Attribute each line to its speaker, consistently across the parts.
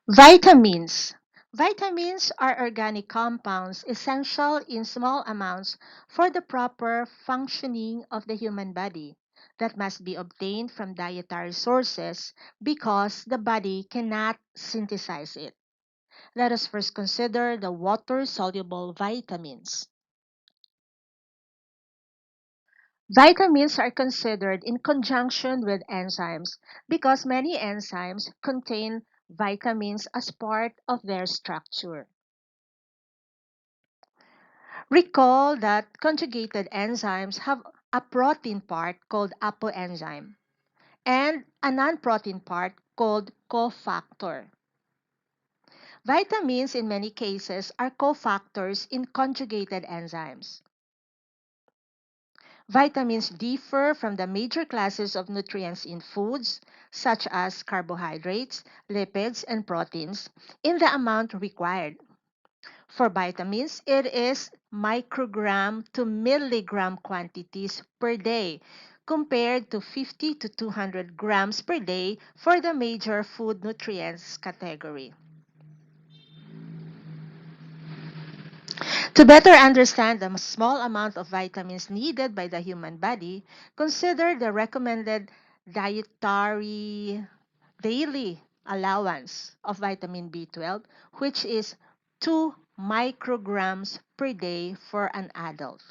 Speaker 1: Vitamins. Vitamins are organic compounds essential in small amounts for the proper functioning of the human body that must be obtained from dietary sources because the body cannot synthesize it. Let us first consider the water soluble vitamins. Vitamins are considered in conjunction with enzymes because many enzymes contain vitamins as part of their structure. Recall that conjugated enzymes have a protein part called apoenzyme and a non-protein part called cofactor. Vitamins in many cases are cofactors in conjugated enzymes. Vitamins differ from the major classes of nutrients in foods, such as carbohydrates, lipids, and proteins, in the amount required. For vitamins, it is microgram to milligram quantities per day, compared to 50 to 200 grams per day for the major food nutrients category. To better understand the small amount of vitamins needed by the human body, consider the recommended dietary daily allowance of vitamin B12, which is 2 micrograms per day for an adult.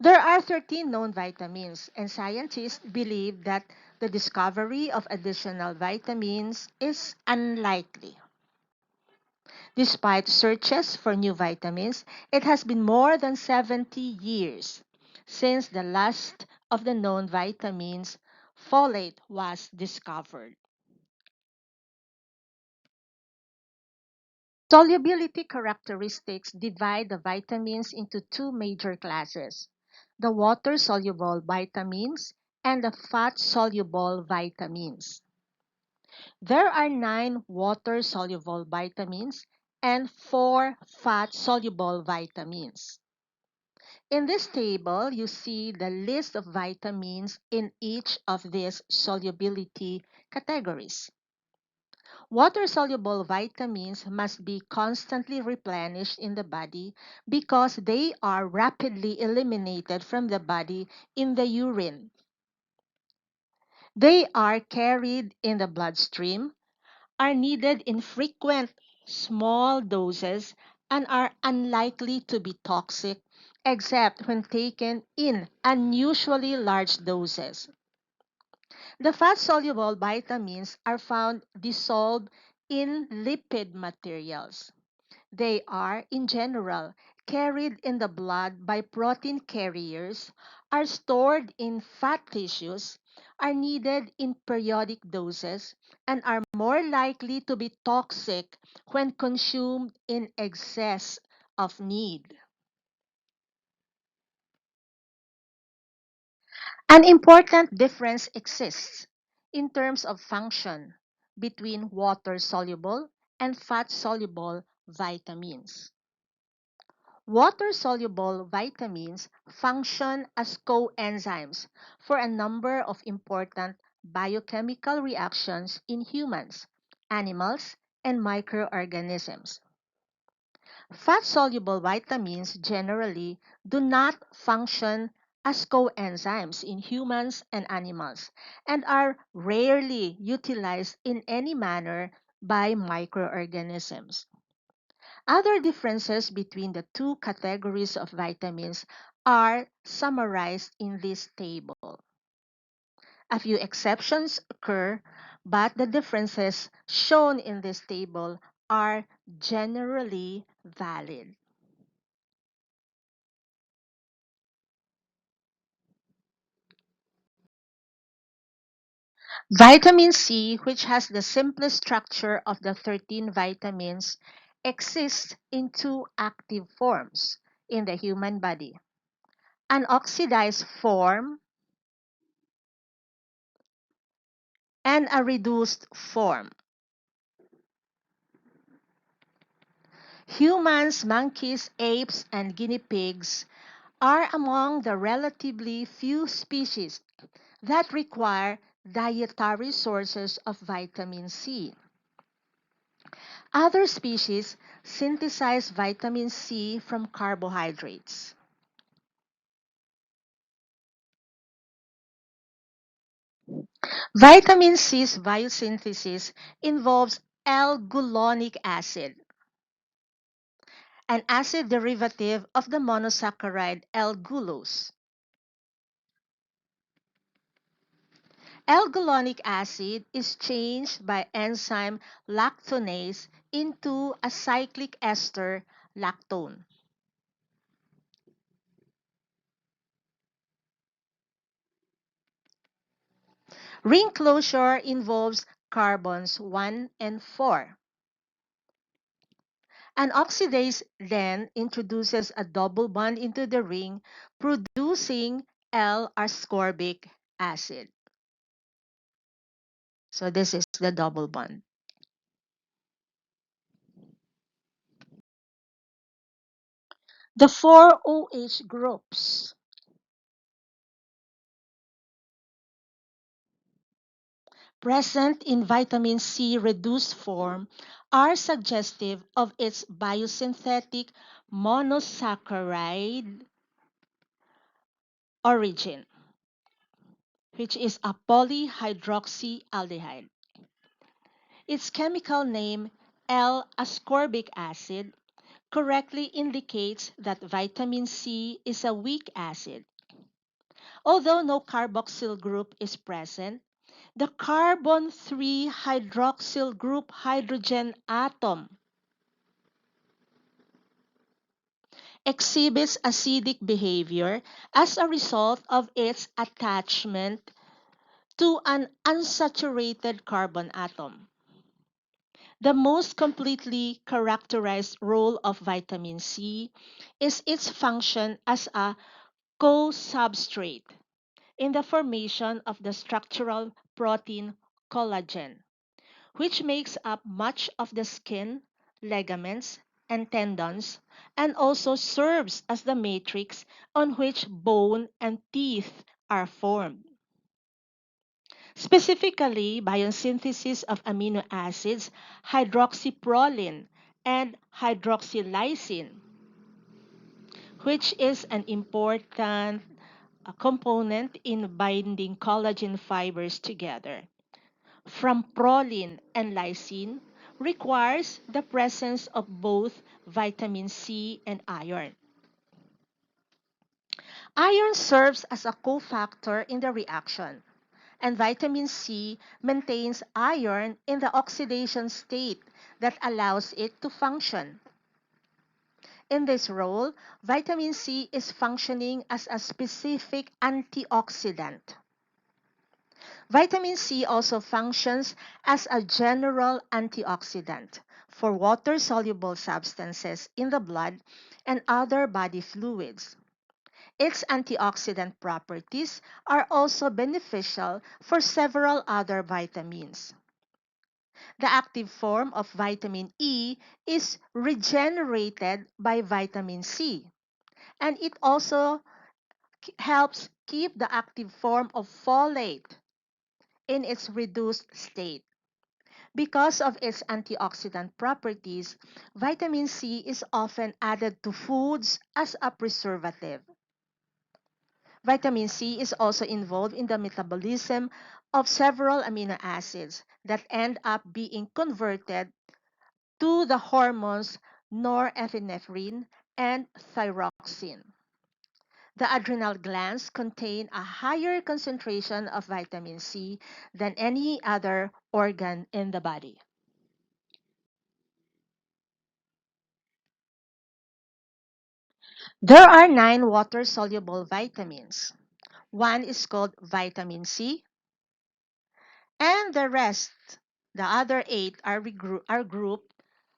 Speaker 1: There are 13 known vitamins, and scientists believe that the discovery of additional vitamins is unlikely. Despite searches for new vitamins, it has been more than 70 years since the last of the known vitamins, folate, was discovered. Solubility characteristics divide the vitamins into two major classes: the water-soluble vitamins and the fat-soluble vitamins. There are 9 water-soluble vitamins and 4 fat-soluble vitamins. In this table, you see the list of vitamins in each of these solubility categories. Water-soluble vitamins must be constantly replenished in the body because they are rapidly eliminated from the body in the urine. They are carried in the bloodstream, are needed in frequent small doses, and are unlikely to be toxic except when taken in unusually large doses. The fat-soluble vitamins are found dissolved in lipid materials. They are, in general, carried in the blood by protein carriers, are stored in fat tissues, are needed in periodic doses, and are more likely to be toxic when consumed in excess of need. An important difference exists in terms of function between water-soluble and fat-soluble vitamins. Water-soluble vitamins function as coenzymes for a number of important biochemical reactions in humans, animals, and microorganisms. Fat-soluble vitamins generally do not function as coenzymes in humans and animals and are rarely utilized in any manner by microorganisms. Other differences between the two categories of vitamins are summarized in this table. A few exceptions occur, but the differences shown in this table are generally valid. Vitamin C, which has the simplest structure of the 13 vitamins, exists in two active forms in the human body: an oxidized form and a reduced form. Humans, monkeys, apes, and guinea pigs are among the relatively few species that require dietary sources of vitamin C. Other species synthesize vitamin C from carbohydrates. Vitamin C's biosynthesis involves L-gulonic acid, an acid derivative of the monosaccharide L-gulose. L-gulonic acid is changed by enzyme lactonase into a cyclic ester lactone. Ring closure involves carbons 1 and 4. An oxidase then introduces a double bond into the ring, producing L-ascorbic acid. So this is the double bond. The four OH groups present in vitamin C reduced form are suggestive of its biosynthetic monosaccharide origin, which is a polyhydroxyaldehyde. Its chemical name, L-ascorbic acid, correctly indicates that vitamin C is a weak acid. Although no carboxyl group is present, the carbon 3 hydroxyl group hydrogen atom exhibits acidic behavior as a result of its attachment to an unsaturated carbon atom. The most completely characterized role of vitamin C is its function as a co-substrate in the formation of the structural protein collagen, which makes up much of the skin, ligaments, and tendons, and also serves as the matrix on which bone and teeth are formed. Specifically, biosynthesis of amino acids, hydroxyproline and hydroxylysine, which is an important component in binding collagen fibers together, from proline and lysine, requires the presence of both vitamin C and iron. Iron serves as a cofactor in the reaction, and vitamin C maintains iron in the oxidation state that allows it to function. In this role, vitamin C is functioning as a specific antioxidant. Vitamin C also functions as a general antioxidant for water-soluble substances in the blood and other body fluids. Its antioxidant properties are also beneficial for several other vitamins. The active form of vitamin E is regenerated by vitamin C, and it also helps keep the active form of folate in its reduced state. Because of its antioxidant properties, vitamin C is often added to foods as a preservative. Vitamin C is also involved in the metabolism of several amino acids that end up being converted to the hormones norepinephrine and thyroxine. The adrenal glands contain a higher concentration of vitamin C than any other organ in the body. There are 9 water-soluble vitamins. One is called vitamin C, and the other 8, are grouped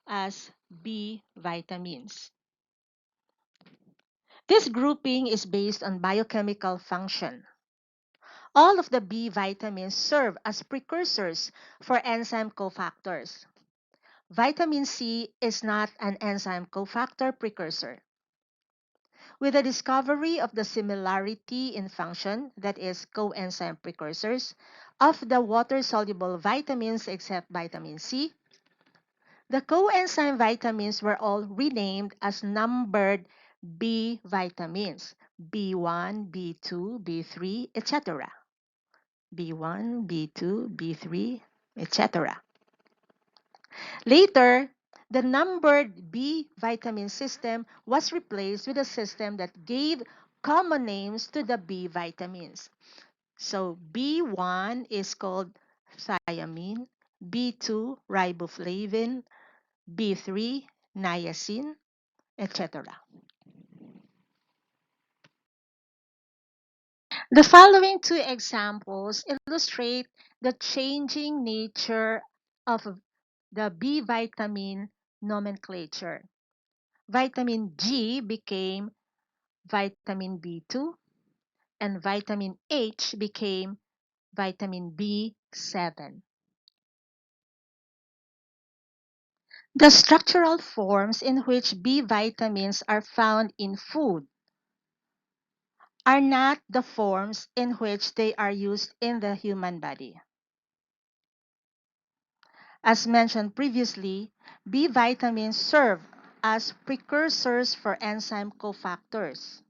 Speaker 1: as B vitamins. This grouping is based on biochemical function. All of the B vitamins serve as precursors for enzyme cofactors. Vitamin C is not an enzyme cofactor precursor. With the discovery of the similarity in function, that is, coenzyme precursors, of the water-soluble vitamins except vitamin C, the coenzyme vitamins were all renamed as numbered B vitamins, B1, B2, B3, etc. B1, B2, B3, etc. Later, the numbered B vitamin system was replaced with a system that gave common names to the B vitamins. So B1 is called thiamine, B2 riboflavin, B3 niacin, etc. The following two examples illustrate the changing nature of the B vitamin nomenclature. Vitamin G became vitamin B2 and vitamin H became vitamin B7. The structural forms in which B vitamins are found in food are not the forms in which they are used in the human body. As mentioned previously, B vitamins serve as precursors for enzyme cofactors.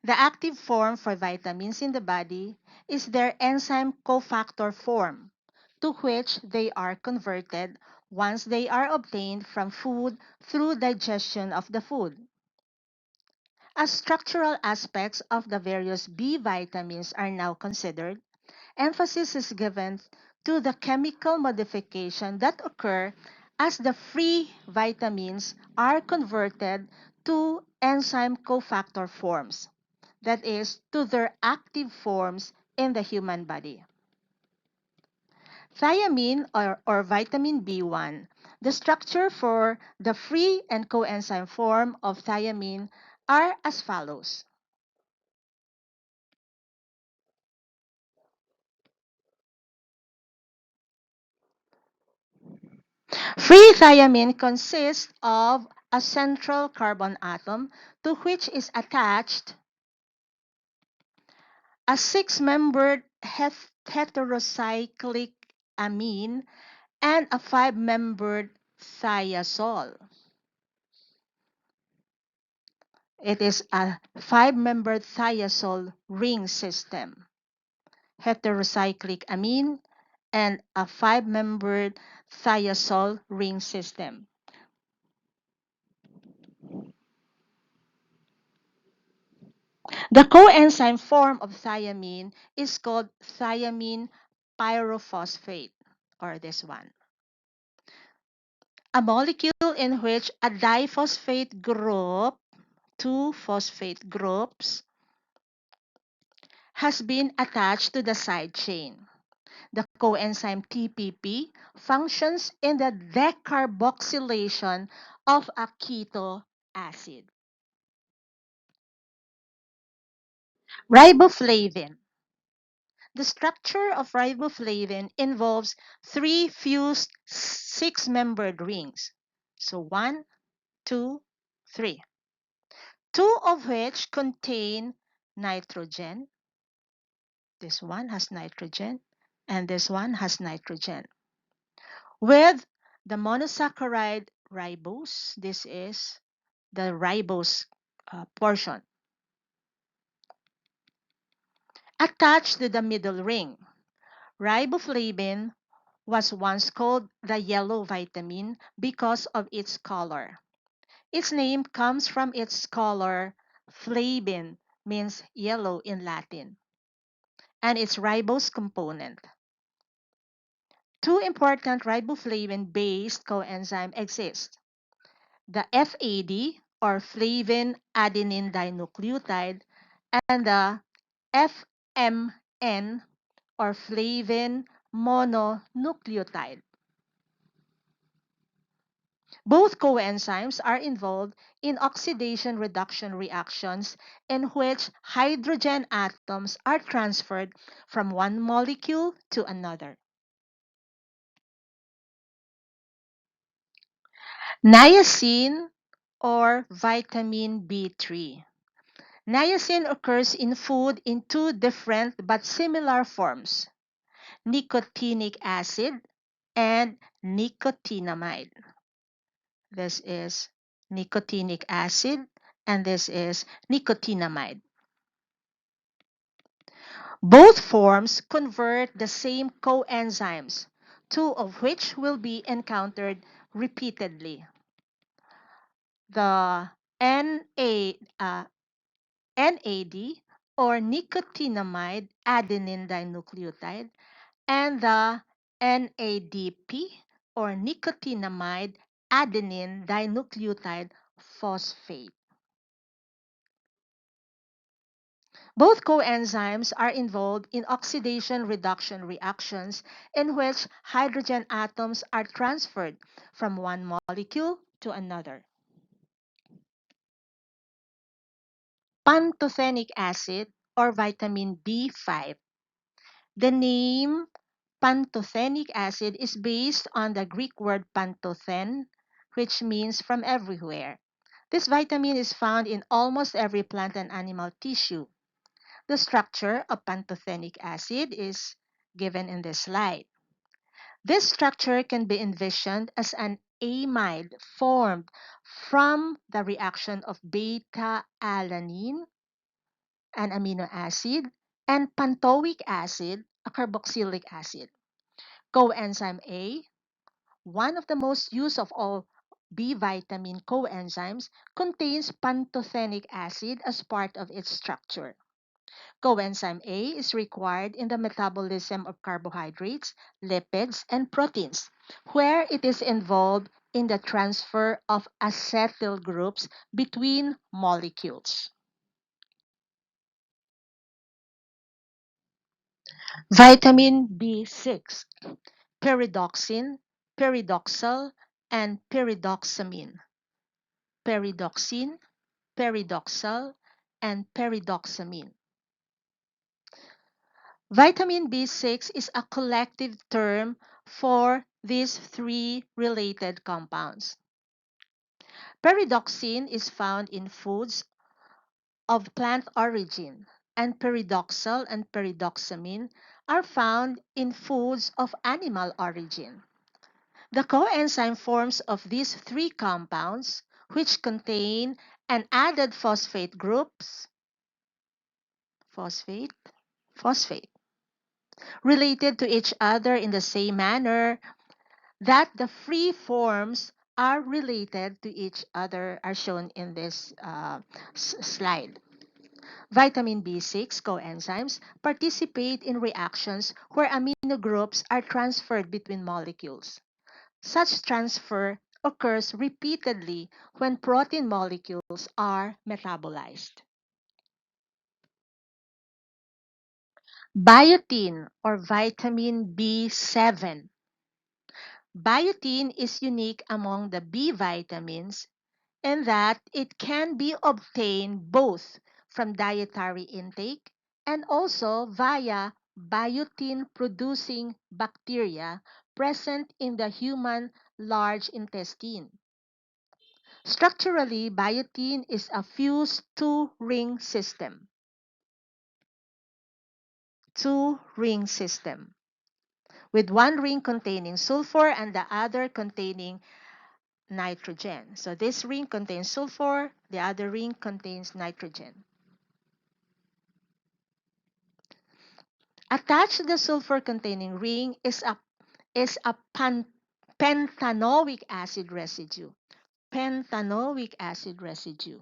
Speaker 1: The active form for vitamins in the body is their enzyme cofactor form, to which they are converted once they are obtained from food through digestion of the food. As structural aspects of the various B vitamins are now considered, emphasis is given to the chemical modification that occur as the free vitamins are converted to enzyme cofactor forms, that is, to their active forms in the human body. Thiamine or vitamin B1, the structure for the free and coenzyme form of thiamine are as follows. Free thiamine consists of a central carbon atom to which is attached a six-membered heterocyclic amine and a five-membered thiazole. It is a five-membered thiazole ring system, heterocyclic amine, and a five-membered thiazole ring system. The coenzyme form of thiamine is called thiamine pyrophosphate, or this one. A molecule in which a diphosphate group, two phosphate groups, has been attached to the side chain. The coenzyme TPP functions in the decarboxylation of a keto acid. Riboflavin. The structure of riboflavin involves three fused six-membered rings. So one, two, three. Two of which contain nitrogen. This one has nitrogen, and this one has nitrogen. With the monosaccharide ribose, this is the ribose portion, attached to the middle ring. Riboflavin was once called the yellow vitamin because of its color. Its name comes from its color. Flavin means yellow in Latin, and its ribose component. Two important riboflavin-based coenzymes exist: the FAD, or flavin adenine dinucleotide, and the FMN, or flavin mononucleotide. Both coenzymes are involved in oxidation reduction reactions in which hydrogen atoms are transferred from one molecule to another. Niacin or vitamin B3. Niacin occurs in food in two different but similar forms: nicotinic acid and nicotinamide. This is nicotinic acid and this is nicotinamide. Both forms convert the same coenzymes, two of which will be encountered repeatedly. The NAD or nicotinamide adenine dinucleotide and the NADP or nicotinamide adenine dinucleotide phosphate. Both coenzymes are involved in oxidation reduction reactions in which hydrogen atoms are transferred from one molecule to another. Pantothenic acid or vitamin B5. The name pantothenic acid is based on the Greek word pantothen, which means from everywhere. This vitamin is found in almost every plant and animal tissue. The structure of pantothenic acid is given in this slide. This structure can be envisioned as an amide formed from the reaction of beta-alanine, an amino acid, and pantoic acid, a carboxylic acid. Coenzyme A, one of the most used of all B vitamin coenzymes, contains pantothenic acid as part of its structure. Coenzyme A is required in the metabolism of carbohydrates, lipids, and proteins, where it is involved in the transfer of acetyl groups between molecules. Vitamin B6, pyridoxine, pyridoxal, and pyridoxamine. Pyridoxine, pyridoxal, and pyridoxamine. Vitamin B6 is a collective term for these three related compounds. Pyridoxine is found in foods of plant origin, and pyridoxal and pyridoxamine are found in foods of animal origin. The coenzyme forms of these three compounds, which contain an added phosphate groups, phosphate, phosphate, related to each other in the same manner that the free forms are related to each other are shown in this slide. Vitamin B6 coenzymes participate in reactions where amino groups are transferred between molecules. Such transfer occurs repeatedly when protein molecules are metabolized. Biotin or vitamin B7. Biotin is unique among the B vitamins in that it can be obtained both from dietary intake and also via biotin producing bacteria present in the human large intestine. Structurally, biotin is a fused two-ring system, with one ring containing sulfur and the other containing nitrogen. So this ring contains sulfur, the other ring contains nitrogen. Attached to the sulfur containing ring is a pentanoic acid residue. Pentanoic acid residue.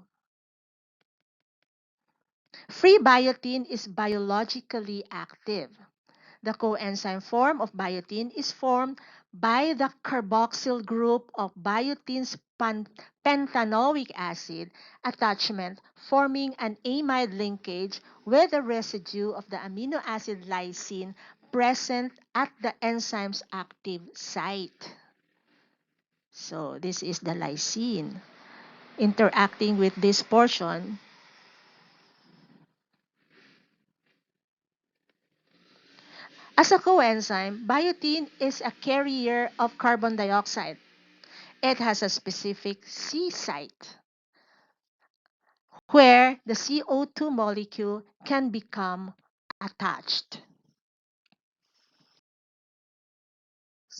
Speaker 1: Free biotin is biologically active. The coenzyme form of biotin is formed by the carboxyl group of biotin's pentanoic acid attachment forming an amide linkage with the residue of the amino acid lysine present at the enzyme's active site. So this is the lysine interacting with this portion. As a coenzyme, biotin is a carrier of carbon dioxide. It has a specific C site where the CO2 molecule can become attached.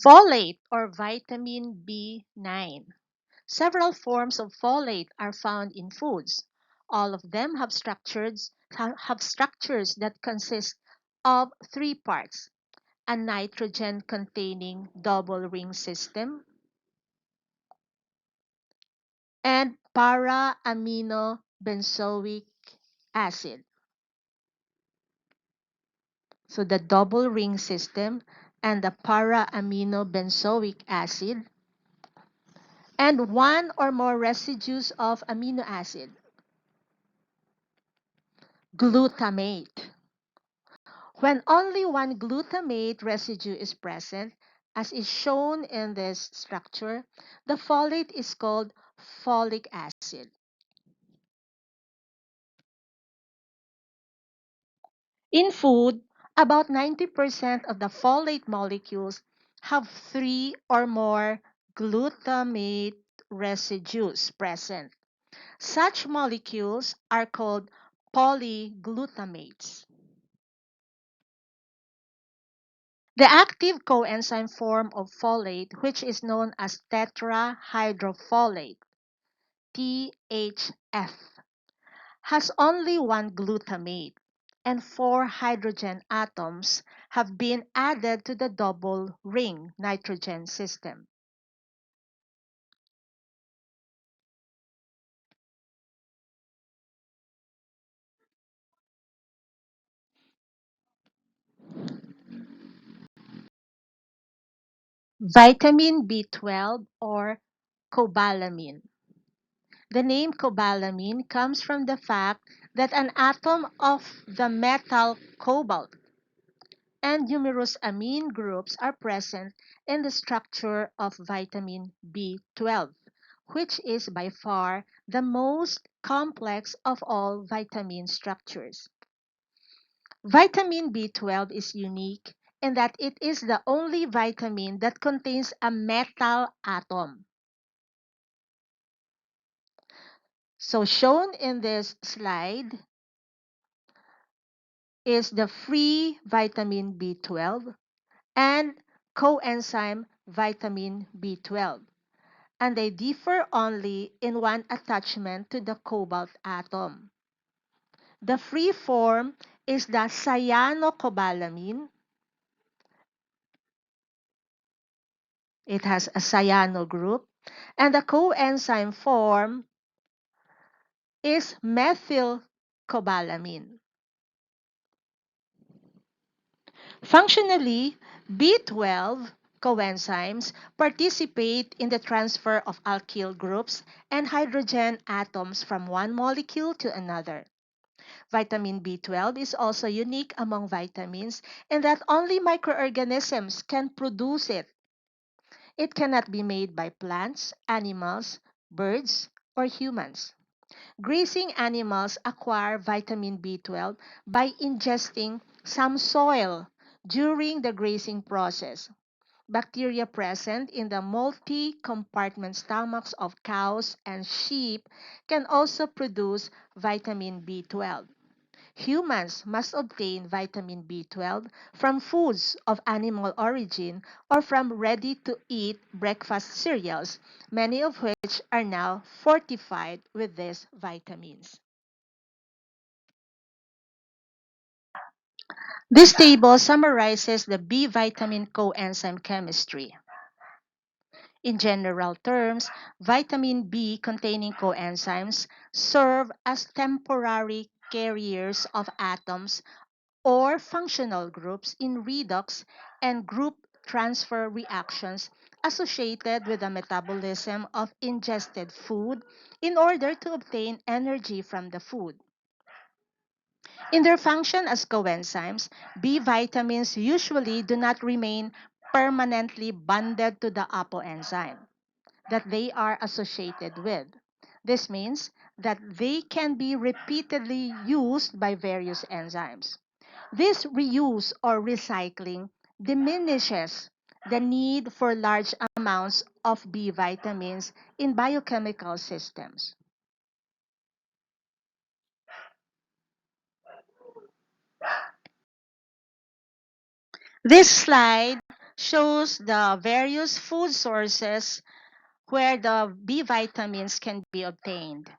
Speaker 1: Folate or vitamin B9. Several forms of folate are found in foods. All of them have structures that consist of three parts: a nitrogen containing double ring system and para-amino benzoic acid. So the double ring system and the para-amino benzoic acid and one or more residues of amino acid. Glutamate. When only one glutamate residue is present, as is shown in this structure, the folate is called folic acid. In food, about 90% of the folate molecules have three or more glutamate residues present. Such molecules are called polyglutamates. The active coenzyme form of folate, which is known as tetrahydrofolate, THF, has only one glutamate, and four hydrogen atoms have been added to the double ring nitrogen system. Vitamin B12 or cobalamin. The name cobalamin comes from the fact that an atom of the metal cobalt and numerous amine groups are present in the structure of vitamin B12, which is by far the most complex of all vitamin structures. Vitamin B12 is unique in that it is the only vitamin that contains a metal atom. So shown in this slide is the free vitamin B12 and coenzyme vitamin B12, and they differ only in one attachment to the cobalt atom. The free form is the cyanocobalamin. It has a cyano group, and the coenzyme form is methylcobalamin. Functionally, B12 coenzymes participate in the transfer of alkyl groups and hydrogen atoms from one molecule to another. Vitamin B12 is also unique among vitamins in that only microorganisms can produce it. It cannot be made by plants, animals, birds, or humans. Grazing animals acquire vitamin B12 by ingesting some soil during the grazing process. Bacteria present in the multi-compartment stomachs of cows and sheep can also produce vitamin B12. Humans must obtain vitamin B12 from foods of animal origin or from ready-to-eat breakfast cereals, many of which are now fortified with these vitamins. This table summarizes the B vitamin coenzyme chemistry. In general terms, vitamin B containing coenzymes serve as temporary carriers of atoms or functional groups in redox and group transfer reactions associated with the metabolism of ingested food in order to obtain energy from the food. In their function as coenzymes, B vitamins usually do not remain permanently bonded to the apoenzyme that they are associated with. This means that they can be repeatedly used by various enzymes. This reuse or recycling diminishes the need for large amounts of B vitamins in biochemical systems. This slide shows the various food sources where the B vitamins can be obtained.